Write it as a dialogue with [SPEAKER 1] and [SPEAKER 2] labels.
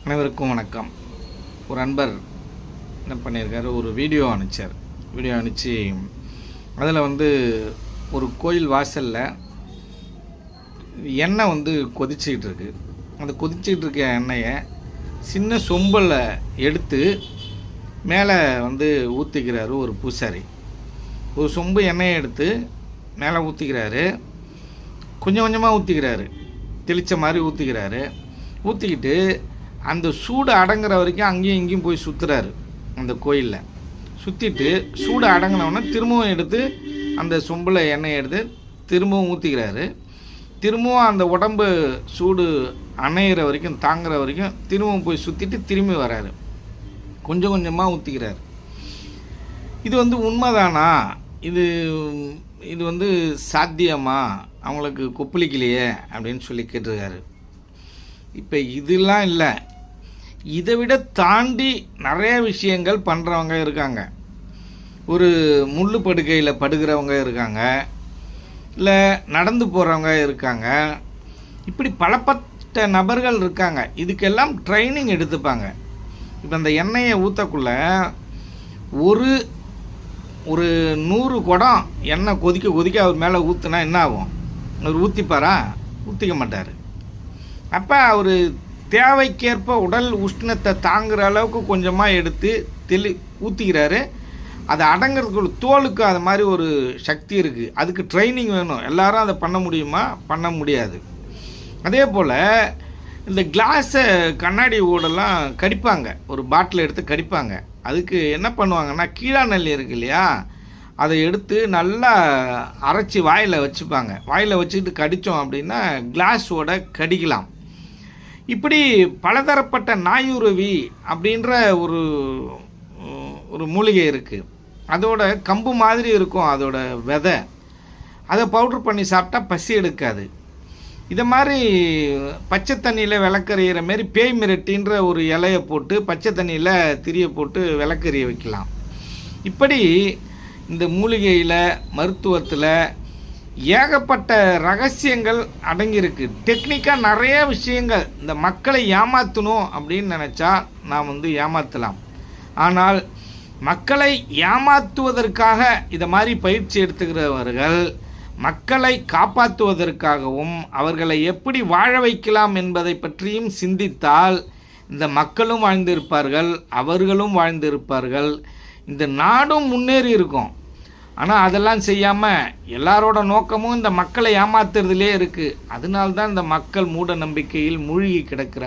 [SPEAKER 1] அனைவருக்கும் வணக்கம். ஒரு அன்பர் என்ன பண்ணியிருக்காரு, ஒரு வீடியோ அனுப்பிச்சார். வீடியோ அனுப்பிச்சு அதில் ஒரு கோயில் வாசலில் எண்ணெய் கொதிச்சிக்கிட்டு இருக்கு. அந்த கொதிச்சிக்கிட்டு இருக்க எண்ணெயை சின்ன சொம்பில் எடுத்து மேலே ஊற்றிக்கிறாரு ஒரு பூசாரி. ஒரு சொம்பு எண்ணெயை எடுத்து மேலே ஊற்றிக்கிறாரு. கொஞ்சம் கொஞ்சமாக ஊற்றிக்கிறாரு, தெளித்த மாதிரி ஊற்றிக்கிறாரு. ஊற்றிக்கிட்டு அந்த சூடு அடங்குற வரைக்கும் அங்கேயும் இங்கேயும் போய் சுற்றுறாரு. அந்த கோயிலில் சுற்றிட்டு சூடு அடங்கினவுடனே திரும்பவும் எடுத்து அந்த சொம்பில் எண்ணெயை எடுத்து திரும்பவும் ஊற்றிக்கிறாரு. திரும்பவும் அந்த உடம்பு சூடு அணையிற வரைக்கும், தாங்குற வரைக்கும் திரும்பவும் போய் சுற்றிட்டு திரும்பி வராரு. கொஞ்சம் கொஞ்சமாக ஊற்றிக்கிறாரு. இது உண்மைதானா? இது சாத்தியமா? அவங்களுக்கு கொப்பளிக்கலையே அப்படின்னு சொல்லி கேட்டிருக்காரு. இப்போ இதெல்லாம் இல்லை, இதை விட தாண்டி நிறைய விஷயங்கள் பண்ணுறவங்க இருக்காங்க. ஒரு முள்ளு படுக்கையில் படுக்கிறவங்க இருக்காங்க, இல்லை நடந்து போகிறவங்க இருக்காங்க. இப்படி பலப்பட்ட நபர்கள் இருக்காங்க. இதுக்கெல்லாம் ட்ரைனிங் எடுத்துப்பாங்க. இப்போ அந்த எண்ணெயை ஊற்றக்குள்ள ஒரு 100 குடம் எண்ணெய் கொதிக்க அவர் மேலே ஊற்றுனா என்ன ஆகும்? அவர் ஊற்றிப்பாரா? ஊற்றிக்க மாட்டார். அப்போ அவர் தேவைக்கேற்ப உடல் உஷ்ணத்தை தாங்குகிற அளவுக்கு கொஞ்சமாக எடுத்து ஊற்றிக்கிறாரு. அதை அடங்கிறதுக்குள்ள தோலுக்கு அது மாதிரி ஒரு சக்தி இருக்குது. அதுக்கு ட்ரைனிங் வேணும். எல்லாரும் அதை பண்ண முடியுமா? பண்ண முடியாது. அதே போல் இந்த கிளாஸை கண்ணாடி ஓடெல்லாம் கடிப்பாங்க. ஒரு பாட்டில் எடுத்து கடிப்பாங்க. அதுக்கு என்ன பண்ணுவாங்கன்னா, கீழாநெல்லி இருக்கு இல்லையா, அதை எடுத்து நல்லா அரைச்சி வாயில் வச்சுப்பாங்க. வாயில் வச்சுக்கிட்டு கடித்தோம் அப்படின்னா கிளாஸோட கடிக்கலாம். இப்படி பலதரப்பட்ட நாயுருவி அப்படின்ற ஒரு மூலிகை இருக்குது. அதோட கம்பு மாதிரி இருக்கும் அதோட விதை. அதை பவுட்ரு பண்ணி சாப்பிட்டா பசி எடுக்காது. இதை மாதிரி பச்சை தண்ணியில் விளக்கறிகிற மாரி பேய் மிரட்டின்ற ஒரு இலையை போட்டு பச்சை தண்ணியில் திரியை போட்டு விளக்கறிய வைக்கலாம். இப்படி இந்த மூலிகையில், மருத்துவத்தில் ஏகப்பட்ட ரகசியங்கள் அடங்கியிருக்கு. டெக்னிக்காக நிறைய விஷயங்கள். இந்த மக்களை ஏமாற்றணும் அப்படின்னு நினச்சா நாம் ஏமாற்றலாம். ஆனால் மக்களை ஏமாற்றுவதற்காக இதை மாதிரி பயிற்சி எடுத்துக்கிறவர்கள் மக்களை காப்பாற்றுவதற்காகவும் அவர்களை எப்படி வாழ வைக்கலாம் என்பதை பற்றியும் சிந்தித்தால் இந்த மக்களும் வாழ்ந்திருப்பார்கள், அவர்களும் வாழ்ந்திருப்பார்கள், இந்த நாடும் முன்னேறி இருக்கும். ஆனால் அதெல்லாம் செய்யாமல் எல்லாரோட நோக்கமும் இந்த மக்களை ஏமாத்துறதுலே இருக்குது. அதனால்தான் இந்த மக்கள் மூட நம்பிக்கையில் மூழ்கி கிடக்கிறார்.